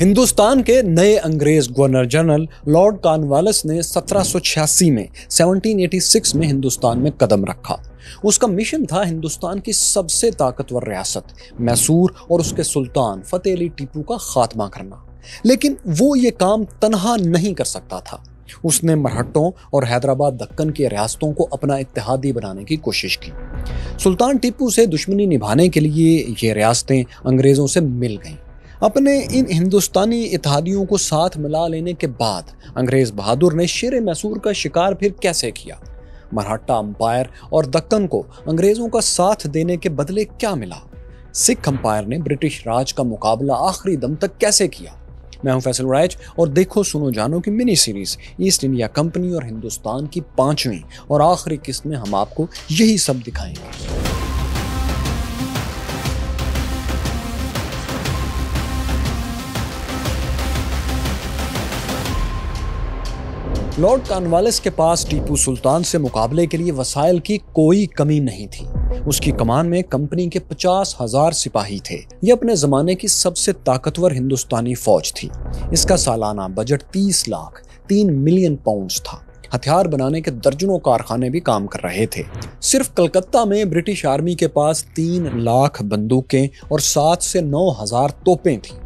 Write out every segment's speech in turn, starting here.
ہندوستان کے نئے انگریز گورنر جنرل لارڈ کارنوالیس نے 1786 میں 1786 میں ہندوستان میں قدم رکھا۔ اس کا مشن تھا ہندوستان کی سب سے طاقتور ریاست میسور اور اس کے سلطان فتح علی ٹیپو کا خاتمہ کرنا۔ لیکن وہ یہ کام تنہا نہیں کر سکتا تھا۔ اس نے مرہٹوں اور حیدرآباد دکن کی ریاستوں کو اپنا اتحادی بنانے کی کوشش کی۔ سلطان ٹیپو سے دشمنی نبھانے کے لیے یہ ریاستیں انگریزوں سے مل گئیں۔ اپنے ان ہندوستانی اتحادیوں کو ساتھ ملا لینے کے بعد انگریز بہادر نے شیر میسور کا شکار پھر کیسے کیا؟ مرہٹا امپائر اور دکن کو انگریزوں کا ساتھ دینے کے بدلے کیا ملا؟ سکھ امپائر نے برٹش راج کا مقابلہ آخری دم تک کیسے کیا؟ میں ہوں فیصل رائج اور دیکھو سنو جانو کی mini series East India company اور ہندوستان کی 5ویں اور آخری قسط میں ہم آپ کو یہی سب دکھائیں گے۔ لارڈ کارنوالیس کے پاس ٹیپو سلطان سے مقابلے کے لیے وسائل کی کوئی کمی نہیں تھی۔ اس کی کمان میں کمپنی کے 50,000 سپاہی تھے۔ یہ اپنے زمانے کی سب سے طاقتور ہندوستانی فوج تھی۔ اس کا سالانہ بجٹ 30 لاکھ 3 ملین پاؤنڈز تھا۔ ہتھیار بنانے کے درجنوں کارخانے بھی کام کر رہے تھے۔ صرف کلکتہ میں برٹش آرمی کے پاس 3 لاکھ بندوقیں اور 7 سے 9,000 توپیں تھیں۔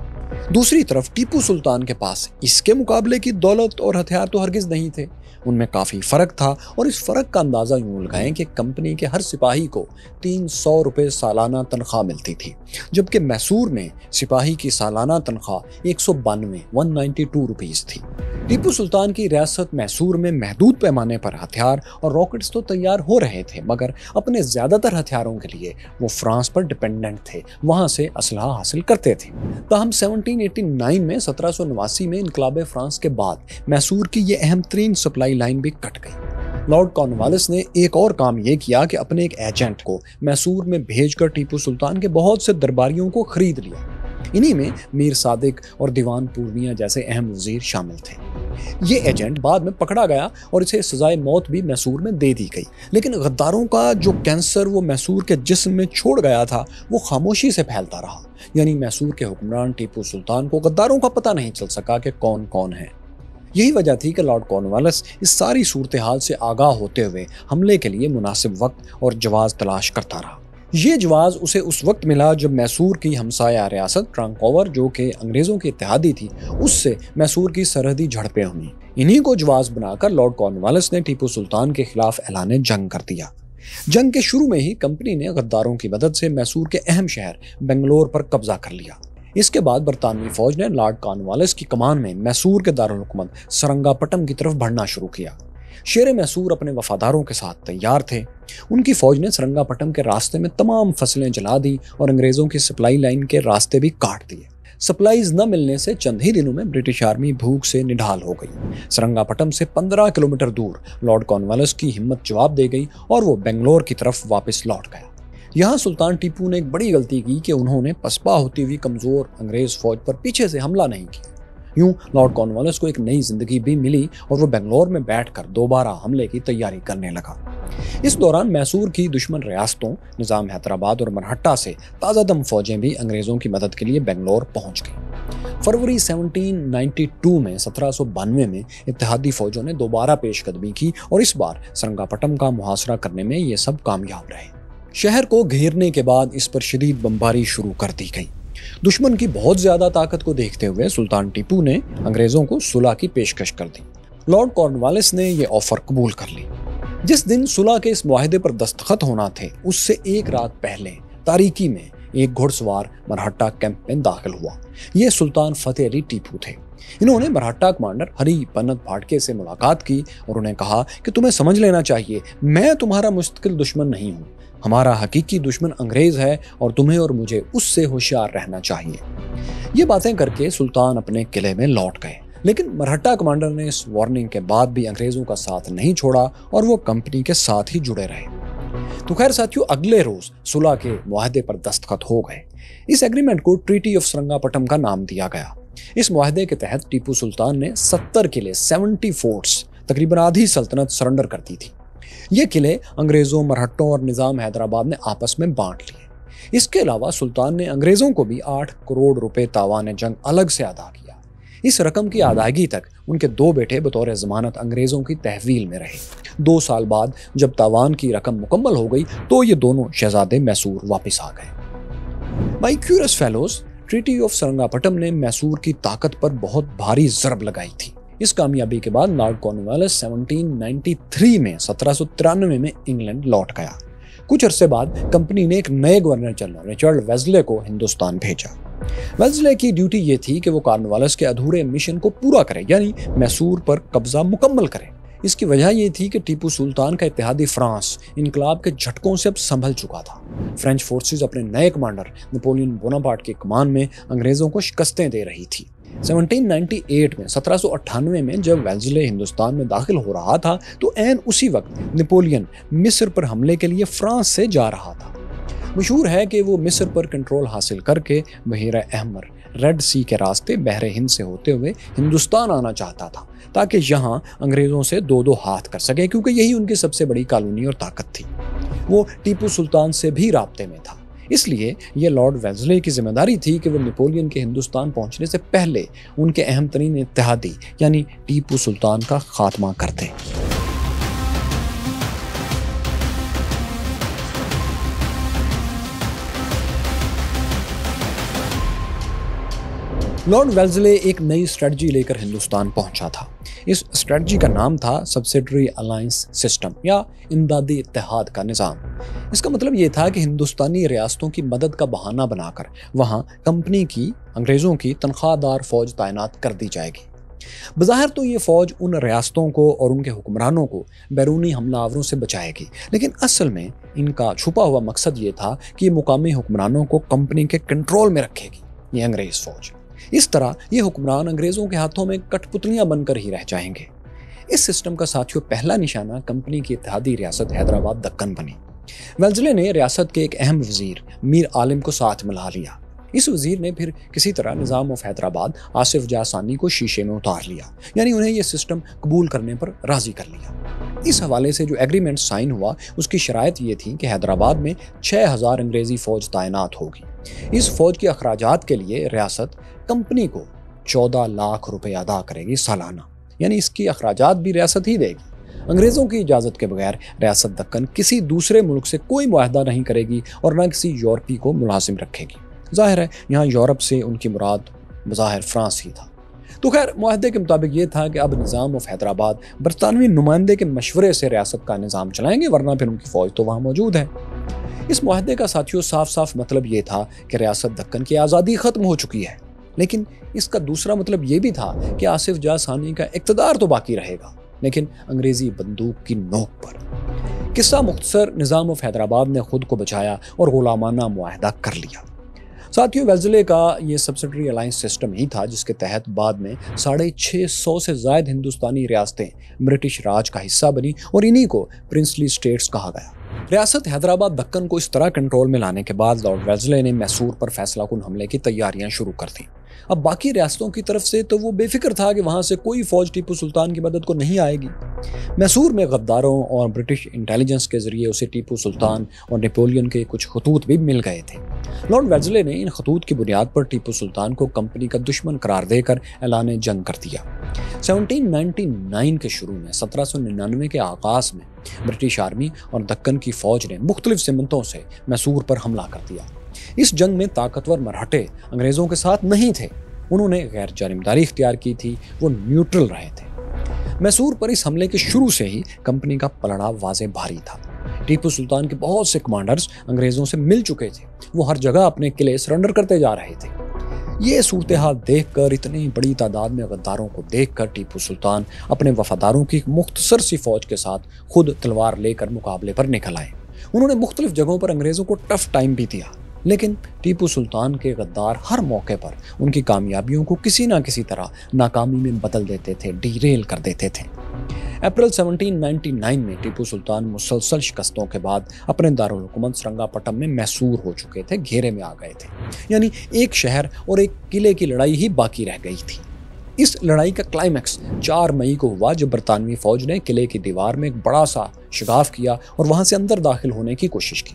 دوسری طرف ٹیپو سلطان کے پاس اس کے مقابلے کی دولت اور ہتھیار تو ہرگز نہیں تھے۔ ان میں کافی فرق تھا اور اس فرق کا اندازہ یوں لگائیں کہ کمپنی کے ہر سپاہی کو 300 روپے سالانہ تنخواہ ملتی تھی، جبکہ میسور میں سپاہی کی سالانہ تنخواہ 192 روپیز تھی۔ ٹیپو سلطان کی ریاست میسور میں محدود پیمانے پر ہتھیار اور راکٹس تو تیار ہو رہے تھے، مگر اپنے زیادہ تر ہتھیاروں کے لیے وہ فرانس پر ڈیپینڈنٹ تھے، وہاں سے اسلحہ حاصل کرتے تھے۔ تاہم 1789 میں 1789 میں انقلاب فرانس کے بعد میسور کی یہ اہم ترین سپلائی لائن بھی کٹ گئی۔ لارڈ کارنوالیس نے ایک اور کام یہ کیا کہ اپنے ایک ایجنٹ کو میسور میں بھیج کر ٹیپو سلطان کے بہت سے درباریوں کو خرید لیا۔ انہی میں میر صادق اور دیوان پورنیہ جیسے اہم وزیر شامل تھے۔ یہ ایجنٹ بعد میں پکڑا گیا اور اسے سزائے موت بھی میسور میں دے دی گئی، لیکن غداروں کا جو کینسر وہ میسور کے جسم میں چھوڑ گیا تھا وہ خاموشی سے پھیلتا رہا۔ یعنی میسور کے حکمران ٹیپو سلطان کو غداروں کا پتہ نہیں چل سکا کہ کون کون ہے۔ یہی وجہ تھی کہ لارڈ کارنوالیس اس ساری صورتحال سے آگاہ ہوتے ہوئے حملے کے لیے مناسب وقت اور جواز تلاش کرتا رہا۔ یہ جواز اسے اس وقت ملا جب میسور کی ہمسایہ ریاست ٹرانکوور جو کہ انگریزوں کی اتحادی تھی، اس سے میسور کی سرحدی جھڑپیں ہوئیں۔ انہی کو جواز بنا کر لارڈ کارنوالیس نے ٹیپو سلطان کے خلاف اعلان جنگ کر دیا۔ جنگ کے شروع میں ہی کمپنی نے غداروں کی مدد سے میسور کے اہم شہر بنگلور پر قبضہ کر لیا۔ اس کے بعد برطانوی فوج نے لارڈ کارنوالیس کی کمان میں میسور کے دارالحکومت سرنگا پٹم کی طرف بڑھنا شروع کیا۔ شیر میسور اپنے وفاداروں کے ساتھ تیار تھے۔ ان کی فوج نے سرنگا پٹم کے راستے میں تمام فصلیں جلا دی اور انگریزوں کی سپلائی لائن کے راستے بھی کاٹ دیے۔ سپلائیز نہ ملنے سے چند ہی دنوں میں برٹش آرمی بھوک سے نڈھال ہو گئی۔ سرنگا پٹم سے 15 کلومیٹر دور لارڈ کارنوالیس کی ہمت جواب دے گئی اور وہ بنگلور کی طرف واپس لوٹ گیا۔ یہاں سلطان ٹیپو نے ایک بڑی غلطی کی کہ انہوں نے پسپا ہوتی ہوئی کمزور انگریز فوج پر پیچھے سے حملہ نہیں کیا۔ یوں لارڈ کارنوالیس کو ایک نئی زندگی بھی ملی اور وہ بنگلور میں بیٹھ کر دوبارہ حملے کی تیاری کرنے لگا۔ اس دوران میسور کی دشمن ریاستوں نظام حیدرآباد اور مرہٹا سے تازہ دم فوجیں بھی انگریزوں کی مدد کے لیے بنگلور پہنچ گئیں۔ فروری 1792 میں 1792 میں اتحادی فوجوں نے دوبارہ پیش قدمی کی اور اس بار سرنگا پٹم کا محاصرہ کرنے میں یہ سب کامیاب رہے۔ شہر کو گھیرنے کے بعد اس پر شدید بمباری شروع کر دی گئی۔ دشمن کی بہت زیادہ طاقت کو دیکھتے ہوئے سلطان ٹیپو نے انگریزوں کو صلح کی پیشکش کر دی۔ لارڈ کارنوالیس نے یہ آفر قبول کر لی۔ جس دن صلح کے اس معاہدے پر دستخط ہونا تھے اس سے ایک رات پہلے تاریکی میں ایک گھڑ سوار مرہٹا کیمپ میں داخل ہوا۔ یہ سلطان فتح علی ٹیپو تھے۔ انہوں نے مرہٹا کمانڈر ہری پنت بھاٹکے سے ملاقات کی اور انہیں کہا کہ تمہیں سمجھ لینا چاہیے میں تمہارا مستقل دشمن نہیں ہوں۔ ہمارا حقیقی دشمن انگریز ہے اور تمہیں اور مجھے اس سے ہوشیار رہنا چاہیے۔ یہ باتیں کر کے سلطان اپنے قلعے میں لوٹ گئے، لیکن مرہٹا کمانڈر نے اس وارننگ کے بعد بھی انگریزوں کا ساتھ نہیں چھوڑا اور وہ کمپنی کے ساتھ ہی جڑے رہے۔ تو خیر ساتھیو، اگلے روز صلح کے معاہدے پر دستخط ہو گئے۔ اس ایگریمنٹ کو ٹریٹی آف سرنگا پٹم کا نام دیا گیا۔ اس معاہدے کے تحت ٹیپو سلطان نے 70 قلعے 70 فورٹس تقریباً آدھی سلطنت سرنڈر کر دی تھی۔ یہ قلعے انگریزوں، مرہٹوں اور نظام حیدرآباد نے آپس میں بانٹ لیے۔ اس کے علاوہ سلطان نے انگریزوں کو بھی 8 کروڑ روپے تاوان جنگ الگ سے ادا کیا۔ اس رقم کی ادائیگی تک ان کے 2 بیٹے بطور ضمانت انگریزوں کی تحویل میں رہے۔ 2 سال بعد جب تاوان کی رقم مکمل ہو گئی تو یہ دونوں شہزادے میسور واپس آ گئے۔ مائی کیورس فیلوز، ٹریٹی آف سرنگا پٹم نے میسور کی طاقت پر بہت بھاری ضرب لگائی تھی۔ اس کامیابی کے بعد لارڈ کارنوالیس 1793 میں 1793 میں انگلینڈ لوٹ گیا۔ کچھ عرصے بعد کمپنی نے ایک نئے گورنر جنرل رچرڈ ویزلے کو ہندوستان بھیجا۔ ویزلے کی ڈیوٹی یہ تھی کہ وہ کارنوالیس کے ادھورے مشن کو پورا کرے، یعنی میسور پر قبضہ مکمل کرے۔ اس کی وجہ یہ تھی کہ ٹیپو سلطان کا اتحادی فرانس انقلاب کے جھٹکوں سے اب سنبھل چکا تھا۔ فرینچ فورسز اپنے نئے کمانڈر نیپولین بوناپارٹ کی کمان میں انگریزوں کو شکستیں دے رہی تھی۔ 1798 میں جب ویلزلے ہندوستان میں داخل ہو رہا تھا تو عین اسی وقت نیپولین مصر پر حملے کے لیے فرانس سے جا رہا تھا۔ مشہور ہے کہ وہ مصر پر کنٹرول حاصل کر کے بحیرہ احمر، ریڈ سی کے راستے بحر ہند سے ہوتے ہوئے ہندوستان آنا چاہتا تھا تاکہ یہاں انگریزوں سے 2 ہاتھ کر سکے، کیونکہ یہی ان کی سب سے بڑی کالونی اور طاقت تھی۔ وہ ٹیپو سلطان سے بھی رابطے میں تھا، اس لیے یہ لارڈ ویلزلے کی ذمہ داری تھی کہ وہ نیپولین کے ہندوستان پہنچنے سے پہلے ان کے اہم ترین اتحادی یعنی ٹیپو سلطان کا خاتمہ کرتے۔ لارڈ ویلزلے ایک نئی اسٹریٹجی لے کر ہندوستان پہنچا تھا۔ اس اسٹریٹجی کا نام تھا سبسیڈری الائنس سسٹم یا امدادی اتحاد کا نظام۔ اس کا مطلب یہ تھا کہ ہندوستانی ریاستوں کی مدد کا بہانہ بنا کر وہاں کمپنی کی انگریزوں کی تنخواہ دار فوج تعینات کر دی جائے گی۔ بظاہر تو یہ فوج ان ریاستوں کو اور ان کے حکمرانوں کو بیرونی حملہ آوروں سے بچائے گی، لیکن اصل میں ان کا چھپا ہوا مقصد یہ تھا کہ یہ مقامی حکمرانوں کو کمپنی کے کنٹرول میں رکھے گی، یہ انگریز فوج۔ اس طرح یہ حکمران انگریزوں کے ہاتھوں میں کٹ پتلیاں بن کر ہی رہ جائیں گے۔ اس سسٹم کا ساتھیوں پہلا نشانہ کمپنی کی اتحادی ریاست حیدرآباد دکن بنی۔ ویلزلے نے ریاست کے ایک اہم وزیر میر عالم کو ساتھ ملا لیا۔ اس وزیر نے پھر کسی طرح نظام آف حیدرآباد آصف جاہ ثانی کو شیشے میں اتار لیا، یعنی انہیں یہ سسٹم قبول کرنے پر راضی کر لیا۔ اس حوالے سے جو ایگریمنٹ سائن ہوا اس کی شرائط یہ تھی کہ حیدرآباد میں 6000 انگریزی فوج تعینات ہوگی۔ اس فوج کے اخراجات کے لیے ریاست کمپنی کو 14 لاکھ روپے ادا کرے گی سالانہ، یعنی اس کی اخراجات بھی ریاست ہی دے گی۔ انگریزوں کی اجازت کے بغیر ریاست دکن کسی دوسرے ملک سے کوئی معاہدہ نہیں کرے گی اور نہ کسی یورپی کو ملازم رکھے گی۔ ظاہر ہے یہاں یورپ سے ان کی مراد بظاہر فرانس ہی تھا۔ تو خیر معاہدے کے مطابق یہ تھا کہ اب نظام آف حیدرآباد برطانوی نمائندے کے مشورے سے ریاست کا نظام چلائیں گے، ورنہ پھر ان کی فوج تو وہاں موجود ہے۔ اس معاہدے کا ساتھیوں صاف صاف مطلب یہ تھا کہ ریاست دکن کی آزادی ختم ہو چکی ہے، لیکن اس کا دوسرا مطلب یہ بھی تھا کہ آصف جاہ ثانی کا اقتدار تو باقی رہے گا، لیکن انگریزی بندوق کی نوک پر۔ قصہ مختصر، نظام آف حیدرآباد نے خود کو بچایا اور غلامانہ معاہدہ کر لیا۔ ساتھیوں ویلزلے کا یہ سبسیڈری الائنس سسٹم ہی تھا جس کے تحت بعد میں 650 سے زائد ہندوستانی ریاستیں برٹش راج کا حصہ بنی اور انہی کو پرنسلی اسٹیٹس کہا گیا۔ ریاست حیدرآباد دکن کو اس طرح کنٹرول میں لانے کے بعد لارڈ ویلزلے نے میسور پر فیصلہ کن حملے کی تیاریاں شروع کر دیں۔ اب باقی ریاستوں کی طرف سے تو وہ بے فکر تھا کہ وہاں سے کوئی فوج ٹیپو سلطان کی مدد کو نہیں آئے گی۔ میسور میں غداروں اور برٹش انٹیلیجنس کے ذریعے اسے ٹیپو سلطان اور نیپولین کے کچھ خطوط بھی مل گئے تھے۔ لارڈ ویلزلے نے ان خطوط کی بنیاد پر ٹیپو سلطان کو کمپنی کا دشمن قرار دے کر اعلان جنگ کر دیا۔ 1799 کے شروع میں 1799 کے آغاز میں برٹش آرمی اور دکن کی فوج نے مختلف سمتوں سے میسور پر حملہ کر دیا۔ اس جنگ میں طاقتور مرہٹے انگریزوں کے ساتھ نہیں تھے، انہوں نے غیر جانبداری اختیار کی تھی، وہ نیوٹرل رہے تھے۔ میسور پر اس حملے کے شروع سے ہی کمپنی کا پلڑا واضح بھاری تھا۔ ٹیپو سلطان کے بہت سے کمانڈرز انگریزوں سے مل چکے تھے، وہ ہر جگہ اپنے قلعے سرنڈر کرتے جا رہے تھے۔ یہ صورتحال دیکھ کر، اتنی بڑی تعداد میں غداروں کو دیکھ کر ٹیپو سلطان اپنے وفاداروں کی ایک مختصر سی فوج کے ساتھ خود تلوار لے کر مقابلے پر نکل آئے۔ انہوں نے مختلف جگہوں پر انگریزوں کو ٹف ٹائم بھی دیا، لیکن ٹیپو سلطان کے غدار ہر موقع پر ان کی کامیابیوں کو کسی نہ کسی طرح ناکامی میں بدل دیتے تھے، ڈیریل کر دیتے تھے۔ اپریل 1799 میں ٹیپو سلطان مسلسل شکستوں کے بعد اپنے دارالحکومت سرنگا پٹم میں محصور ہو چکے تھے، گھیرے میں آ گئے تھے، یعنی ایک شہر اور ایک قلعے کی لڑائی ہی باقی رہ گئی تھی۔ اس لڑائی کا کلائمیکس 4 مئی کو ہوا جب برطانوی فوج نے قلعے کی دیوار میں ایک بڑا سا شگاف کیا اور وہاں سے اندر داخل ہونے کی کوشش کی۔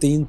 3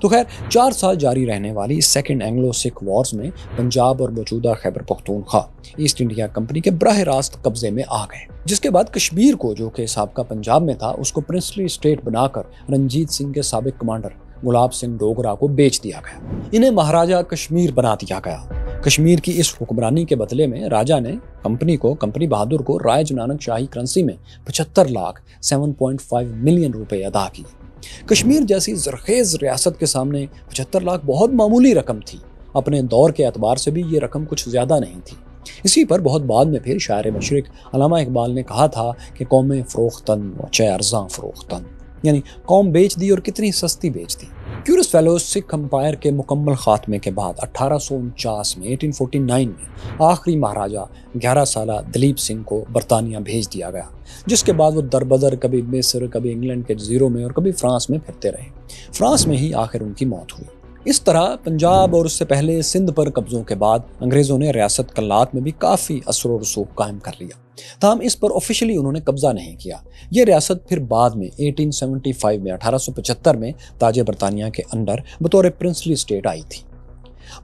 تو خیر 4 سال جاری رہنے والی سیکنڈ اینگلو سکھ وارز میں پنجاب اور موجودہ Khyber Pakhtunkhwa East India company کے براہ راست قبضے میں آ گئے، جس کے بعد کشمیر کو، جو کہ سابقہ پنجاب میں تھا، اس کو پرنسلی اسٹیٹ بنا کر رنجیت سنگھ کے سابق کمانڈر گلاب سنگھ ڈوگرا کو بیچ دیا گیا۔ انہیں مہاراجہ کشمیر بنا دیا گیا۔ کشمیر کی اس حکمرانی کے بدلے میں راجا نے کمپنی بہادر کو رائے جنانک شاہی کرنسی میں 75,07.5 ملین روپے ادا کیے۔ کشمیر جیسی زرخیز ریاست کے سامنے 75 لاکھ بہت معمولی رقم تھی۔ اپنے دور کے اعتبار سے بھی یہ رقم کچھ زیادہ نہیں تھی۔ اسی پر بہت بعد میں پھر شاعر مشرق علامہ اقبال نے کہا تھا کہ قومیں فروختن و چے ارزاں فروختن، یعنی قوم بیچ دی اور کتنی سستی بیچ دی۔ کیورس فیلوز سکھ امپائر کے مکمل خاتمے کے بعد 1849 میں 1849 میں آخری مہاراجہ 11 سالہ دلیپ سنگھ کو برطانیہ بھیج دیا گیا، جس کے بعد وہ دربدر کبھی مصر، کبھی انگلینڈ کے جزیروں میں اور کبھی فرانس میں پھرتے رہے۔ فرانس میں ہی آخر ان کی موت ہوئی۔ اس طرح پنجاب اور اس سے پہلے سندھ پر قبضوں کے بعد انگریزوں نے ریاست کلات میں بھی کافی اثر و رسوخ قائم کر لیا، تاہم اس پر آفیشلی انہوں نے قبضہ نہیں کیا۔ یہ ریاست پھر بعد میں 1875 میں تاج برطانیہ کے انڈر بطور پرنسلی اسٹیٹ آئی تھی۔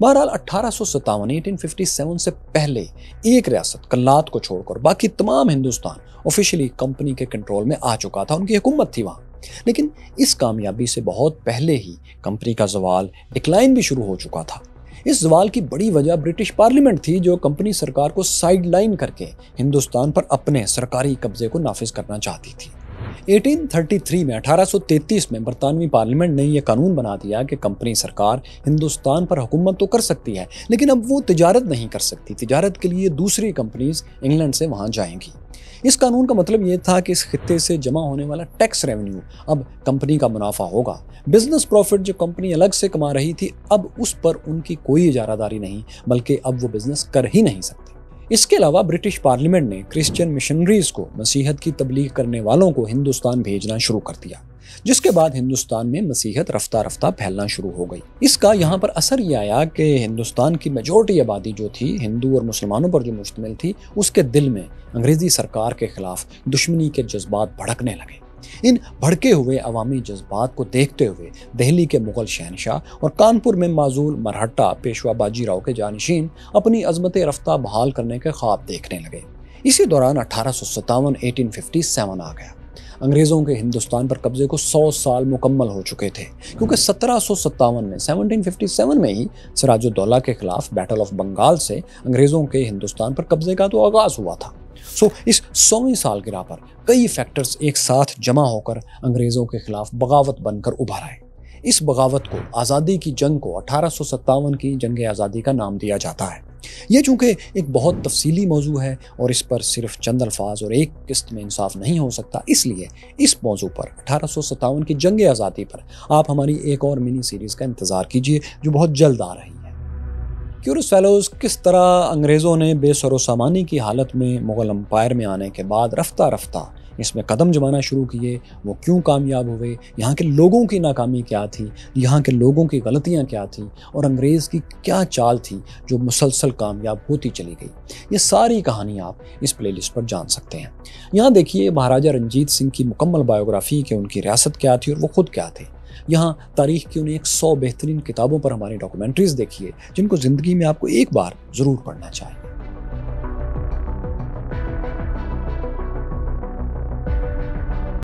بہرحال 1857 سے پہلے ایک ریاست کلات کو چھوڑ کر باقی تمام ہندوستان آفیشلی کمپنی کے کنٹرول میں آ چکا تھا، ان کی حکومت تھی وہاں۔ لیکن اس کامیابی سے بہت پہلے ہی کمپنی کا زوال، ڈکلائن بھی شروع ہو چکا تھا۔ اس زوال کی بڑی وجہ برٹش پارلیمنٹ تھی، جو کمپنی سرکار کو سائیڈ لائن کر کے ہندوستان پر اپنے سرکاری قبضے کو نافذ کرنا چاہتی تھی۔ 1833 میں برطانوی پارلیمنٹ نے یہ قانون بنا دیا کہ کمپنی سرکار ہندوستان پر حکومت تو کر سکتی ہے، لیکن اب وہ تجارت نہیں کر سکتی۔ تجارت کے لیے دوسری کمپنیز انگلینڈ سے وہاں جائیں گی۔ اس قانون کا مطلب یہ تھا کہ اس خطے سے جمع ہونے والا ٹیکس ریونیو اب کمپنی کا منافع ہوگا۔ بزنس پروفٹ جو کمپنی الگ سے کما رہی تھی، اب اس پر ان کی کوئی اجارہ داری نہیں، بلکہ اب وہ بزنس کر ہی نہیں سکتے۔ اس کے علاوہ برٹش پارلیمنٹ نے کرسچین مشنریز کو، مسیحیت کی تبلیغ کرنے والوں کو ہندوستان بھیجنا شروع کر دیا، جس کے بعد ہندوستان میں مسیحیت رفتہ رفتہ پھیلنا شروع ہو گئی۔ اس کا یہاں پر اثر یہ آیا کہ ہندوستان کی میجورٹی آبادی جو تھی، ہندو اور مسلمانوں پر جو مشتمل تھی، اس کے دل میں انگریزی سرکار کے خلاف دشمنی کے جذبات بھڑکنے لگے۔ ان بھڑکے ہوئے عوامی جذبات کو دیکھتے ہوئے دہلی کے مغل شہنشاہ اور کانپور میں معزول مرہٹہ پیشوا باجی راؤ کے جانشین اپنی عظمت رفتہ بحال کرنے کے خواب دیکھنے لگے۔ اسی دوران 1857 آ گیا۔ انگریزوں کے ہندوستان پر قبضے کو 100 سال مکمل ہو چکے تھے، کیونکہ 1757 میں ہی سراج الدولہ کے خلاف بیٹل آف بنگال سے انگریزوں کے ہندوستان پر قبضے کا تو آغاز ہوا تھا۔ اس 100ویں سالگرہ پر کئی فیکٹرز ایک ساتھ جمع ہو کر انگریزوں کے خلاف بغاوت بن کر ابھر آئے۔ اس بغاوت کو آزادی کی جنگ کو 1857 کی جنگ آزادی کا نام دیا جاتا ہے۔ یہ چونکہ ایک بہت تفصیلی موضوع ہے اور اس پر صرف چند الفاظ اور ایک قسط میں انصاف نہیں ہو سکتا، اس لیے اس موضوع پر 1857 کی جنگ آزادی پر آپ ہماری ایک اور منی سیریز کا انتظار کیجیے، جو بہت جلد آ رہی ہے۔ کیورس فیلوز کس طرح انگریزوں نے بے سر و سامانی کی حالت میں مغل امپائر میں آنے کے بعد رفتہ رفتہ اس میں قدم جمانا شروع کیے، وہ کیوں کامیاب ہوئے، یہاں کے لوگوں کی ناکامی کیا تھی، یہاں کے لوگوں کی غلطیاں کیا تھیں، اور انگریز کی کیا چال تھی جو مسلسل کامیاب ہوتی چلی گئی، یہ ساری کہانی آپ اس پلے لسٹ پر جان سکتے ہیں۔ یہاں دیکھیے مہاراجہ رنجیت سنگھ کی مکمل بایوگرافی کہ ان کی ریاست کیا تھی اور وہ خود کیا تھے۔ یہاں تاریخ کی انہیں 100 بہترین کتابوں پر ہماری ڈاکومنٹریز دیکھیے، جن کو زندگی میں آپ کو ایک بار ضرور پڑھنا چاہیے۔